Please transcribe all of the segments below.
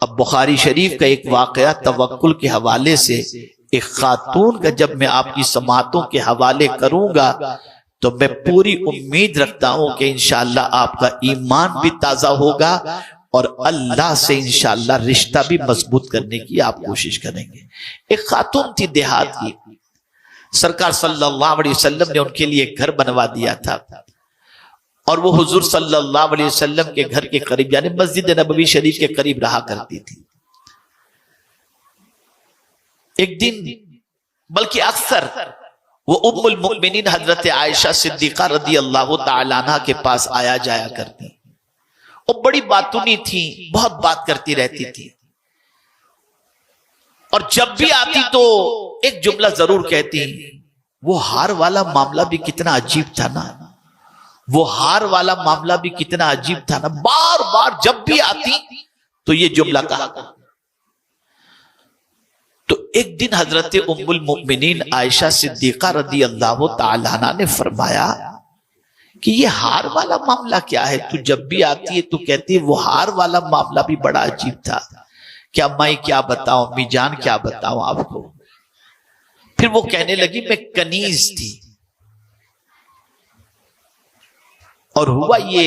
اب بخاری شریف کا ایک واقعہ توکل کے حوالے سے ایک خاتون کا جب میں آپ کی سماعتوں کے حوالے کروں گا تو میں پوری امید رکھتا ہوں کہ انشاءاللہ آپ کا ایمان بھی تازہ ہوگا اور اللہ سے انشاءاللہ رشتہ بھی مضبوط کرنے کی آپ کوشش کریں گے۔ ایک خاتون تھی دیہات کی، سرکار صلی اللہ علیہ وسلم نے ان کے لیے گھر بنوا دیا تھا، اور وہ حضور صلی اللہ علیہ وسلم کے گھر کے قریب یعنی مسجد نبوی شریف کے قریب رہا کرتی تھی۔ ایک دن بلکہ اکثر وہ ام المؤمنین حضرت عائشہ صدیقہ رضی اللہ تعالی عنہ کے پاس آیا جایا کرتی، وہ بڑی باتونی تھی، بہت بات کرتی رہتی تھی، اور جب بھی آتی تو ایک جملہ ضرور کہتی، وہ ہار والا معاملہ بھی کتنا عجیب تھا نا، وہ ہار والا معاملہ بھی کتنا عجیب تھا نا، بار بار جب بھی آتی تو یہ جملہ کہا۔ تو ایک دن حضرت ام المؤمنین عائشہ صدیقہ رضی اللہ تعالیٰ عنہ نے فرمایا کہ یہ ہار والا معاملہ کیا ہے؟ تو جب بھی آتی ہے تو کہتی ہے وہ ہار والا معاملہ بھی بڑا عجیب تھا، کیا میں کیا بتاؤں، امی جان کیا بتاؤں آپ کو؟ پھر وہ کہنے لگی میں کنیز تھی، اور ہوا یہ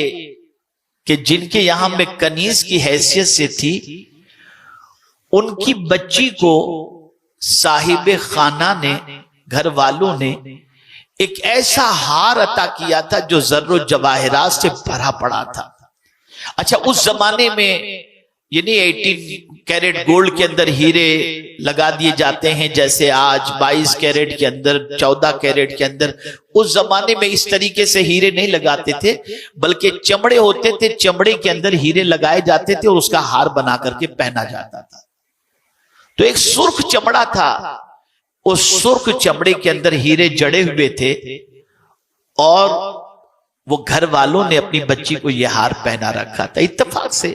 کہ جن کے یہاں میں کنیز کی حیثیت سے تھی ان کی بچی کو صاحب خانہ نے، گھر والوں نے ایک ایسا ہار عطا کیا تھا جو زر و جواہرات سے بھرا پڑا تھا۔ اچھا اس زمانے میں یعنی 18 کیرٹ گولڈ کے اندر ہیرے لگا دیے جاتے ہیں جیسے آج 22 کیرٹ کے اندر، 14 کیرٹ کے اندر، اس زمانے میں اس طریقے سے ہیرے نہیں لگاتے تھے، بلکہ چمڑے ہوتے تھے، چمڑے کے اندر ہیرے لگائے جاتے تھے اور اس کا ہار بنا کر کے پہنا جاتا تھا۔ تو ایک سرخ چمڑا تھا، اس سرخ چمڑے کے اندر ہیرے جڑے ہوئے تھے، اور وہ گھر والوں نے اپنی بچی کو یہ ہار پہنا رکھا تھا۔ اتفاق سے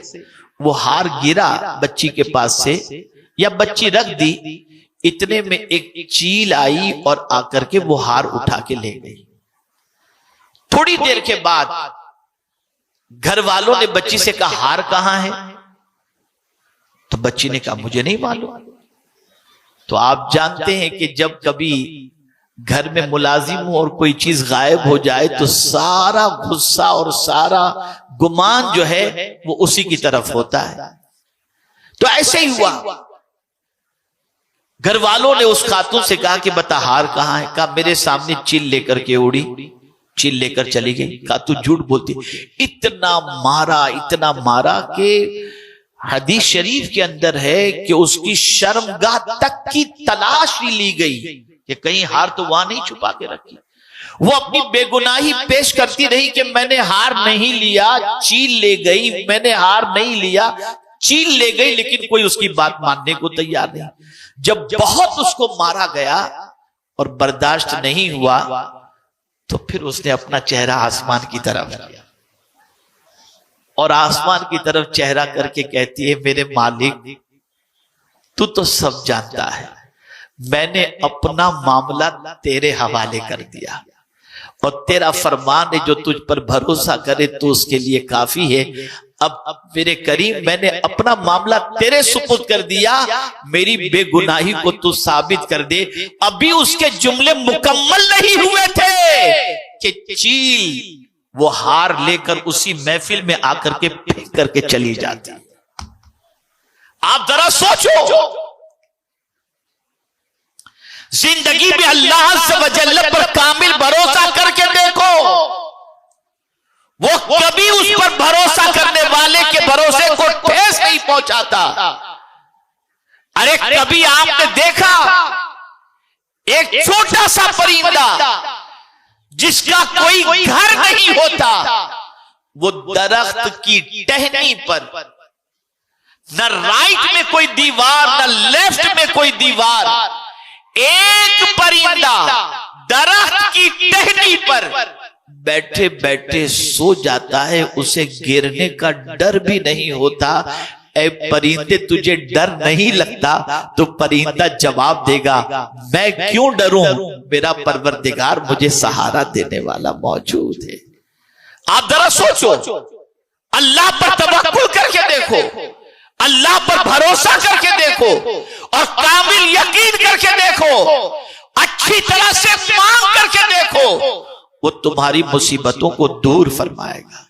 وہ ہار گرا بچی کے پاس سے، یا بچی رکھ دی، اتنے میں ایک چیل آئی اور آ کر کے وہ ہار اٹھا کے لے گئی۔ تھوڑی دیر کے بعد گھر والوں نے بچی سے کہا ہار کہاں ہے؟ تو بچی نے کہا مجھے نہیں معلوم۔ تو آپ جانتے ہیں کہ جب کبھی گھر میں ملازم ہو اور کوئی چیز غائب ہو جائے تو سارا غصہ اور سارا گمان جو ہے وہ اسی کی طرف ہوتا ہے۔ تو ایسے ہی ہوا، گھر والوں نے اس خاتون سے کہا کہ بتا ہار کہاں ہے؟ کہا میرے سامنے چیل لے کر کے اڑی، چیل لے کر چلی گئی۔ کہا تو جھوٹ بولتی۔ اتنا مارا کہ حدیث شریف کے اندر ہے کہ اس کی شرمگاہ تک کی تلاش بھی لی گئی کہ کہیں ہار تو وہاں نہیں چھپا کے رکھی۔ وہ اپنی بے گناہی پیش کرتی رہی کہ میں نے ہار نہیں لیا، چیل لے گئی، میں نے ہار نہیں لیا، چیل لے گئی، لیکن کوئی اس کی بات ماننے کو تیار نہیں۔ جب بہت اس کو مارا گیا اور برداشت نہیں ہوا تو پھر اس نے اپنا چہرہ آسمان کی طرف کیا، اور آسمان کی طرف چہرہ کر کے کہتی ہے میرے مالک تو سب جانتا ہے، میں نے اپنا معاملہ تیرے حوالے کر دیا، اور تیرا فرمان ہے جو تجھ پر بھروسہ کرے تو اس کے لیے کافی ہے۔ اب میرے کریم میں نے اپنا معاملہ تیرے سپرد کر دیا، میری بے گناہی کو تو ثابت کر دے۔ ابھی اس کے جملے مکمل نہیں ہوئے تھے کہ چیل وہ ہار لے کر اسی محفل میں آ کر کے پھینک کر کے چلی جاتی۔ آپ ذرا سوچو، زندگی میں اللہ عز و جل پر کامل بھروسہ کر کے دیکھو، وہ کبھی اس پر بھروسہ کرنے والے کے بھروسے کو ٹھیس نہیں پہنچاتا۔ ارے کبھی آپ نے دیکھا ایک چھوٹا سا پرندہ جس کا کوئی گھر نہیں ہوتا، وہ درخت کی ٹہنی پر، نہ رائٹ میں کوئی دیوار نہ لیفٹ میں کوئی دیوار، ایک پرندہ درخت کی ٹہنی پر بیٹھے بیٹھے سو جاتا ہے، اسے گرنے کا ڈر بھی نہیں ہوتا۔ اے پرندے تجھے ڈر نہیں لگتا؟ تو پرندہ جواب دے گا میں کیوں ڈروں، میرا پروردگار مجھے سہارا دینے والا موجود ہے۔ آپ ذرا سوچو، اللہ پر توکل کر کے دیکھو، اللہ پر بھروسہ کر کے دیکھو اور کامل یقین کر کے دیکھو، اچھی طرح سے مانگ کر کے دیکھو، وہ تمہاری مصیبتوں کو دور فرمائے گا،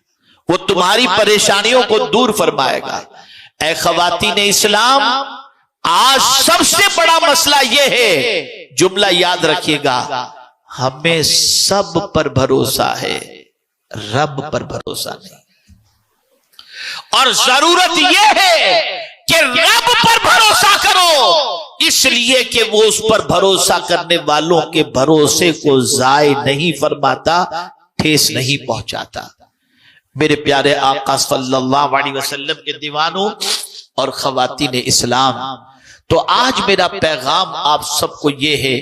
وہ تمہاری پریشانیوں کو دور فرمائے گا۔ اے خواتین اسلام، آج سب سے بڑا مسئلہ یہ ہے، جملہ یاد رکھیے گا، ہمیں سب پر بھروسہ ہے، رب پر بھروسہ نہیں، اور ضرورت یہ ہے کہ رب پر بھروسہ کرو، اس لیے کہ وہ اس پر بھروسہ کرنے والوں کے بھروسے کو ضائع نہیں فرماتا، ٹھیس نہیں پہنچاتا۔ میرے پیارے آقا صلی اللہ علیہ وسلم کے دیوانوں اور خواتین اسلام، تو آج میرا پیغام آپ سب کو یہ ہے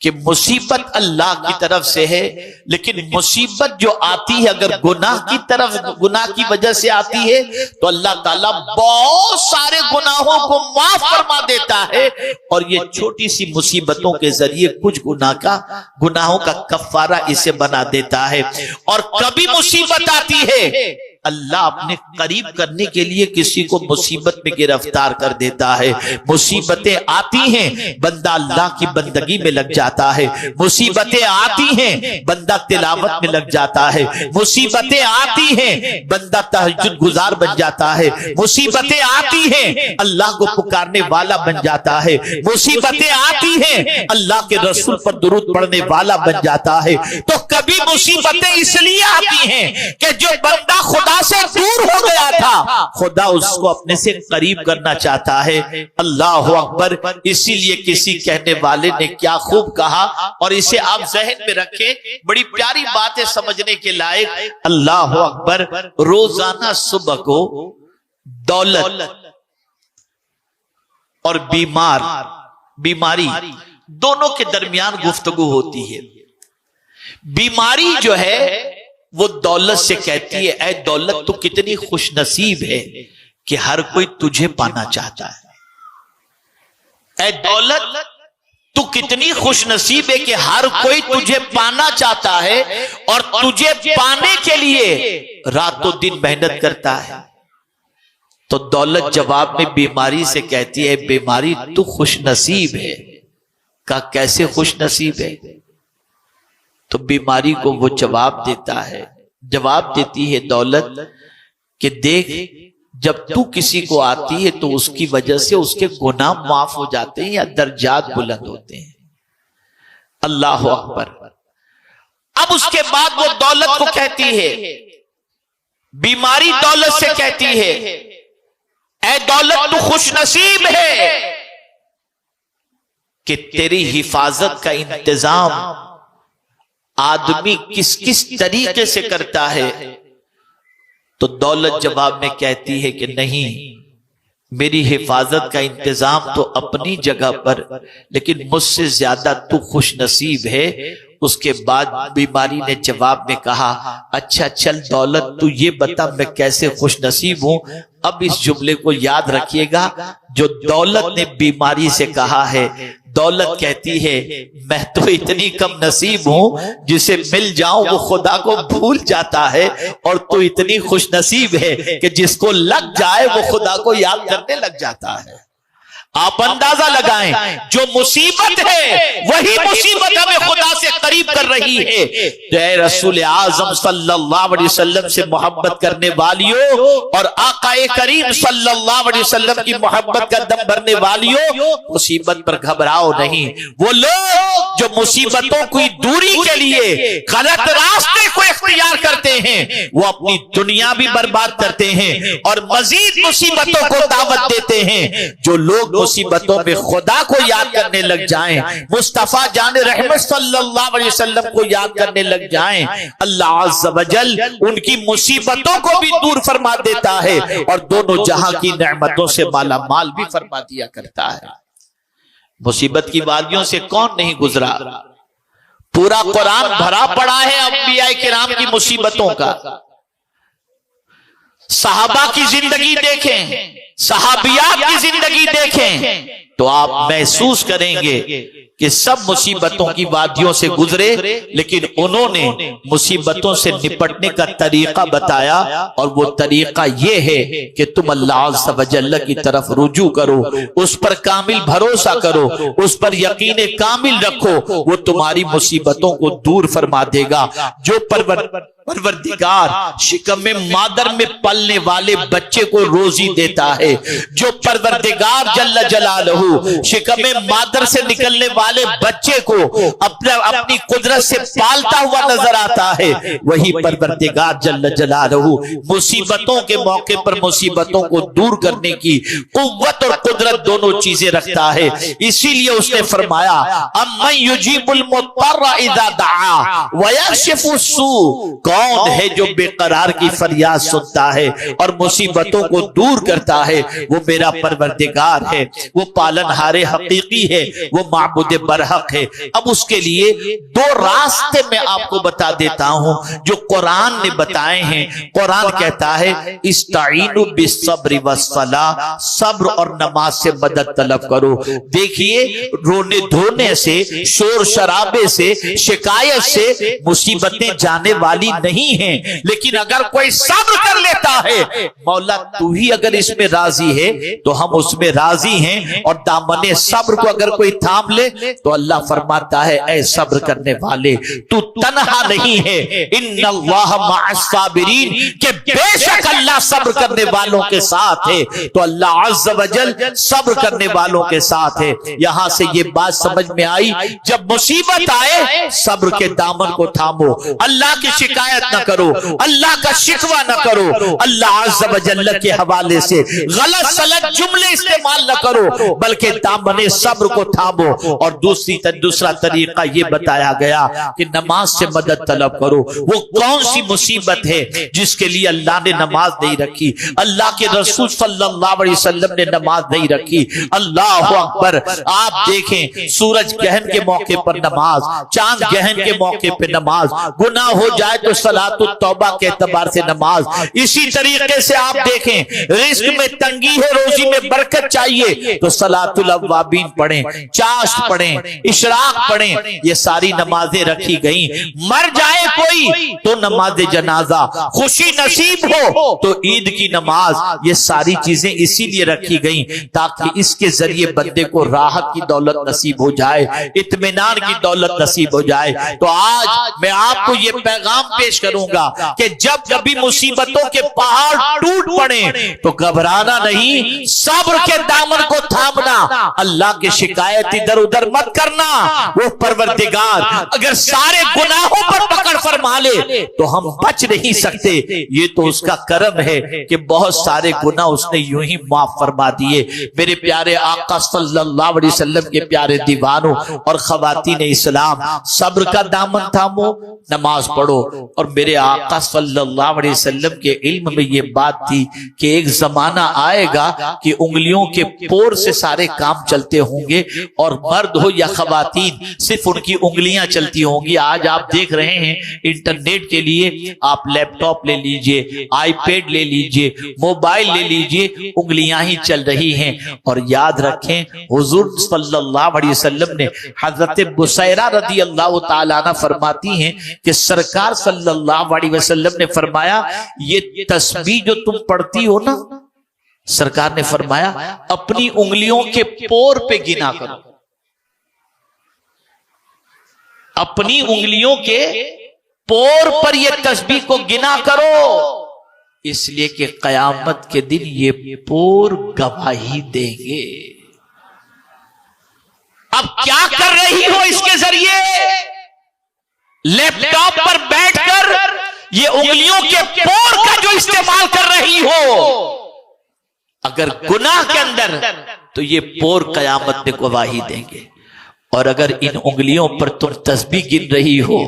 کہ مصیبت اللہ کی طرف سے ہے، لیکن مصیبت جو آتی ہے اگر گناہ کی وجہ سے آتی ہے تو اللہ تعالیٰ بہت سارے گناہوں کو معاف فرما دیتا ہے، اور یہ چھوٹی سی مصیبتوں کے ذریعے کچھ گناہوں کا کفارہ اسے بنا دیتا ہے۔ اور کبھی مصیبت آتی ہے، اللہ اپنے قریب کرنے کے لیے کسی کو مصیبت میں گرفتار کر دیتا ہے۔ مصیبتیں آتی ہیں، بندہ اللہ کی بندگی میں لگ جاتا ہے، مصیبتیں آتی ہیں، بندہ تلاوت میں لگ جاتا ہے، مصیبتیں آتی ہیں، بندہ تہجد گزار بن جاتا ہے، مصیبتیں آتی ہیں، اللہ کو پکارنے والا بن جاتا ہے، مصیبتیں آتی ہیں، اللہ کے رسول پر درود پڑھنے والا بن جاتا ہے۔ تو کبھی مصیبتیں اس لیے آتی ہیں کہ جو بندہ خدا سے دور ہو گیا تھا، خدا اس کو اپنے سے قریب کرنا چاہتا ہے۔ اللہ اکبر۔ اسی لیے کسی کہنے والے نے کیا خوب کہا، اور اسے آپ ذہن میں رکھیں، بڑی پیاری بات ہے سمجھنے کے لائق۔ اللہ اکبر۔ روزانہ صبح کو دولت اور بیماری دونوں کے درمیان گفتگو ہوتی ہے۔ بیماری جو ہے وہ دولت سے کہتی ہے، اے دولت تو کتنی خوش نصیب ہے کہ ہر کوئی تجھے پانا چاہتا ہے۔ اے دولت تو کتنی خوش نصیب ہے کہ ہر کوئی تجھے پانا چاہتا ہے، اور تجھے پانے کے لیے راتوں دن محنت کرتا ہے۔ تو دولت جواب میں بیماری سے کہتی ہے، بیماری تو خوش نصیب ہے۔ کہا کیسے خوش نصیب ہے؟ تو بیماری کو وہ جواب دیتی ہے دولت کہ دیکھ، جب تو کسی کو آتی ہے تو اس کی وجہ سے اس کے گناہ معاف ہو جاتے ہیں یا درجات بلند ہوتے ہیں۔ اللہ اکبر۔ اب اس کے بعد وہ دولت کو کہتی ہے، بیماری دولت سے کہتی ہے، اے دولت تو خوش نصیب ہے کہ تیری حفاظت کا انتظام آدمی کس طریقے سے کرتا ہے۔ تو دولت جواب میں کہتی ہے کہ نہیں، میری حفاظت کا انتظام تو اپنی جگہ پر، لیکن مجھ سے زیادہ تو خوش نصیب ہے۔ اس کے بعد بیماری نے جواب میں کہا، اچھا چل دولت تو یہ بتا میں کیسے خوش نصیب ہوں۔ اب اس جملے کو یاد رکھیے گا جو دولت نے بیماری سے کہا ہے۔ دولت کہتی ہے، میں تو اتنی کم نصیب ہوں، جسے مل جاؤں وہ خدا کو بھول جاتا ہے، اور تو اتنی خوش نصیب ہے کہ جس کو لگ جائے وہ خدا کو یاد کرنے لگ جاتا ہے۔ آپ اندازہ لگائیں، جو مصیبت ہے وہی مصیبت ہمیں خدا سے قریب کر رہی ہے۔ تو اے رسول اعظم صلی اللہ علیہ وسلم سے محبت کرنے والیوں اور آقا کریم صلی اللہ علیہ وسلم کی محبت کا دم بھرنے والیوں، مصیبت پر گھبراؤ نہیں۔ وہ لوگ جو مصیبتوں کی دوری کے لیے غلط راستے کو اختیار کرتے ہیں، وہ اپنی دنیا بھی برباد کرتے ہیں اور مزید مصیبتوں کو دعوت دیتے ہیں۔ جو لوگ مصیبتوں میں خدا کو یاد کرنے لگ جائیں، مصطفیٰ جان رحمت صلی اللہ علیہ وسلم کو یاد کرنے لگ جائیں، اللہ عز و جل ان کی مصیبتوں کو بھی دور فرما دیتا ہے اور دونوں جہاں کی نعمتوں سے مالا مال بھی فرما دیا کرتا ہے۔ مصیبت کی وادیوں سے کون نہیں گزرا؟ پورا قرآن بھرا پڑا ہے انبیاء کرام کی مصیبتوں کا۔ صحابہ کی زندگی دیکھیں، صحابیات کی زندگی دیکھیں تو آپ محسوس کریں گے کہ سب مصیبتوں کی وادیوں سے گزرے، لیکن انہوں نے مصیبتوں سے نپٹنے کا طریقہ بتایا، اور وہ طریقہ یہ ہے کہ تم اللہ عز و جل کی طرف رجوع کرو، اس پر کامل بھروسہ کرو، اس پر یقین کامل رکھو، وہ تمہاری مصیبتوں کو دور فرما دے گا۔ جو پروردگار شکم مادر میں پلنے والے بچے کو روزی دیتا ہے، جو پروردگار جل جلالہ شکم مادر سے نکلنے والے بچے کو اپنی قدرت سے پالتا ہوا نظر آتا ہے، وہی پروردگار جل جلالہ مصیبتوں کے موقع پر مصیبتوں کو دور کرنے کی قوت اور قدرت دونوں چیزیں رکھتا ہے۔ اسی لیے اس نے فرمایا امن یجیب المضطر اذا دعا ویکشف السوء، کون ہے جو بے قرار کی فریاد سنتا ہے اور مصیبتوں کو دور کرتا ہے؟ وہ میرا پروردگار ہے، وہ پالنہار حقیقی ہے، وہ معبود برحق ہے۔ اب اس کے لیے دو راستے میں آپ کو بتا دیتا ہوں جو قرآن نے بتائے ہیں۔ قرآن کہتا ہے استعینوا بالصبر والصلاۃ، صبر اور نماز سے مدد طلب کرو۔ دیکھیے رونے دھونے سے، شور شرابے سے، شکایت سے مصیبتیں جانے والی نہیں ہیں، لیکن اگر کوئی صبر کر لیتا ہے، مولا تو ہی اگر اس میں راضی ہے تو ہم اس میں راضی ہیں، اور دامن صبر کو اگر کوئی تھام لے تو اللہ فرماتا ہے اے صبر کرنے والے تو تنہا نہیں ہے، ان اللہ مع الصابرین، کہ بے شک اللہ صبر کرنے والوں کے ساتھ ہے۔ تو اللہ عز و جل صبر کرنے والوں کے ساتھ ہے۔ یہاں سے یہ بات سمجھ میں آئی، جب مصیبت آئے صبر کے دامن کو تھامو، اللہ کی شکایت نہ کرو، اللہ کا شکوہ نہ کرو، اللہ عز و جل کے حوالے سے غلط سلط جملے استعمال نہ کرو، بلکہ دامن صبر کو تھامو۔ اور دوسرا طریقہ یہ بتایا گیا کہ نماز سے مدد طلب کرو۔ وہ کون سی مصیبت ہے جس کے لیے اللہ نے نماز نہیں رکھی؟ اللہ کے رسول صلی اللہ علیہ وسلم نے نماز نہیں رکھی۔ اللہ اکبر! آپ دیکھیں سورج گہن کے موقع پر نماز، چاند گہن کے موقع پر نماز، گناہ ہو جائے تو صلاۃ التوبہ کے اعتبار سے نماز۔ اسی طریقے سے آپ دیکھیں رزق میں تنگی ہے، روزی میں برکت چاہیے تو صلاۃ الاوابین پڑھیں، چاشت پڑھیں، اشراق پڑھیں، یہ ساری نمازیں رکھی گئیں۔ مر جائے کوئی تو نماز جنازہ، خوشی نصیب ہو تو عید کی نماز، یہ ساری چیزیں اسی لیے رکھی گئیں تاکہ اس کے ذریعے بندے کو راحت کی دولت نصیب ہو جائے، اطمینان کی دولت نصیب ہو جائے۔ تو آج میں آپ کو یہ پیغام پیش کروں گا کہ جب کبھی مصیبتوں کے پہاڑ ٹوٹ پڑیں تو گھبرانا نہیں، صبر کے دامن کو تھامنا، اللہ کی شکایت ادھر ادھر مت کرنا۔ وہ پروردگار اگر سارے گناہوں پر پکڑ فرما لے تو ہم بچ نہیں سکتے، یہ تو اس کا کرم ہے کہ بہت سارے گناہ اس نے یوں ہی معاف فرما دیے۔ میرے پیارے آقا صلی اللہ علیہ وسلم کے پیارے دیوانوں اور خواتین اسلام، صبر کا دامن تھامو، نماز پڑھو۔ اور میرے آقا صلی اللہ علیہ وسلم کے علم میں یہ بات تھی کہ ایک زمانہ آئے گا کہ انگلیوں کے پور سے سارے کام چلتے ہوں گے، اور مرد ہو یا خواتین صرف ان کی انگلیاں چلتی ہوں گی۔ آج آپ دیکھ رہے ہیں انٹرنیٹ کے لیے آپ لیپ ٹاپ لے لیجئے، آئی پیڈ لے لیجئے، موبائل لے لیجئے، انگلیاں ہی چل رہی ہیں۔ اور یاد رکھیں حضور صلی اللہ علیہ وسلم نے، حضرت بصیرہ رضی اللہ تعالیٰ عنہ فرماتی ہیں کہ سرکار صلی اللہ علیہ وسلم نے فرمایا یہ تسبیح جو تم پڑھتی ہو نا، سرکار نے فرمایا اپنی انگلیوں کے پور پہ گنا کرو، اپنی انگلیوں کے پور پر یہ تسبیح کو گنا کرو، اس لیے کہ قیامت کے دن یہ پور گواہی دیں گے۔ اب کیا کر رہی ہو اس کے ذریعے؟ لیپ ٹاپ پر بیٹھ کر یہ انگلیوں کے پور کا جو استعمال کر رہی ہو، اگر گناہ کے اندر تو یہ پور قیامت میں گواہی دیں گے، اور اگر ان انگلیوں پر تم تسبیح گن رہی ہو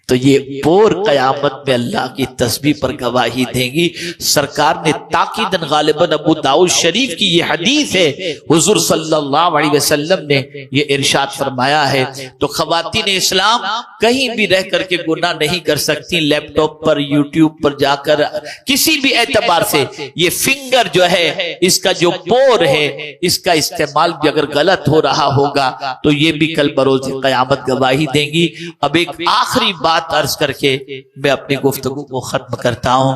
تو یہ پور قیامت میں اللہ کی تسبیح پر گواہی دیں گی۔ سرکار نے تاکیدن غالباً ابو داؤد شریف کی یہ حدیث ہے، حضور صلی اللہ علیہ وسلم نے یہ ارشاد فرمایا ہے۔ تو خواتین اسلام کہیں بھی رہ کر کے گناہ نہیں کر سکتی، لیپ ٹاپ پر، یوٹیوب پر جا کر، کسی بھی اعتبار سے یہ فنگر جو ہے، اس کا جو پور ہے، اس کا استعمال بھی اگر غلط ہو رہا ہوگا تو یہ بھی کل بروز قیامت گواہی دیں گی۔ اب ایک آخری بات عرض کر کے میں اپنی گفتگو کو ختم کرتا ہوں۔